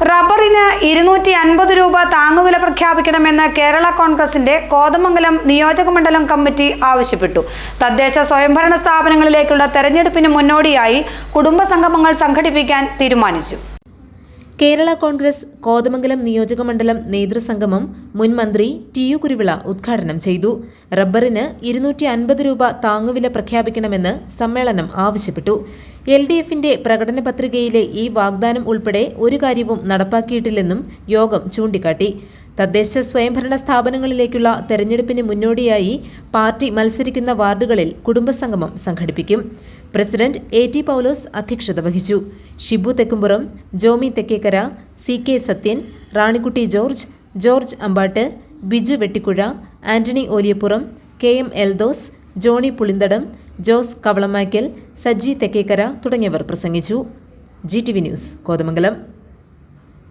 റബ്ബറിന് 250 രൂപ താങ്ങുവില പ്രഖ്യാപിക്കണമെന്ന് കേരള കോൺഗ്രസിന്റെ കോതമംഗലം നിയോജകമണ്ഡലം കമ്മിറ്റി ആവശ്യപ്പെട്ടു. തദ്ദേശ സ്വയംഭരണ സ്ഥാപനങ്ങളിലേക്കുള്ള തെരഞ്ഞെടുപ്പിന് മുന്നോടിയായി കുടുംബസംഗമങ്ങൾ സംഘടിപ്പിക്കാൻ തീരുമാനിച്ചു. കേരള കോൺഗ്രസ് കോതമംഗലം നിയോജകമണ്ഡലം നേതൃസംഗമം മുൻ മന്ത്രി ടി.യു. കുരുവിള ഉദ്ഘാടനം ചെയ്തു. റബ്ബറിന് 250 രൂപ താങ്ങുവില പ്രഖ്യാപിക്കണമെന്ന് സമ്മേളനം ആവശ്യപ്പെട്ടു. LDFന്റെ പ്രകടന പത്രികയിലെ ഈ വാഗ്ദാനം ഉൾപ്പെടെ ഒരു കാര്യവും നടപ്പാക്കിയിട്ടില്ലെന്നും യോഗം ചൂണ്ടിക്കാട്ടി. തദ്ദേശ സ്വയംഭരണ സ്ഥാപനങ്ങളിലേക്കുള്ള തെരഞ്ഞെടുപ്പിന് മുന്നോടിയായി പാർട്ടി മത്സരിക്കുന്ന വാർഡുകളിൽ കുടുംബസംഗമം സംഘടിപ്പിക്കും. President A.T. പൗലോസ് അധ്യക്ഷത വഹിച്ചു. Shibu Thekkumpuram, Jomy Thekkekkara, CK Sathyan, Ranikutty George Ambatt, Biju Vettikuzha, Antony Oliyappuram, KM Eldhose, Johnny Pulinthadam, Jose Kavalamaykkal, Saji Thekkekkara തുടങ്ങിയവർ പ്രസംഗിച്ചു. GTV news Kothamangalam.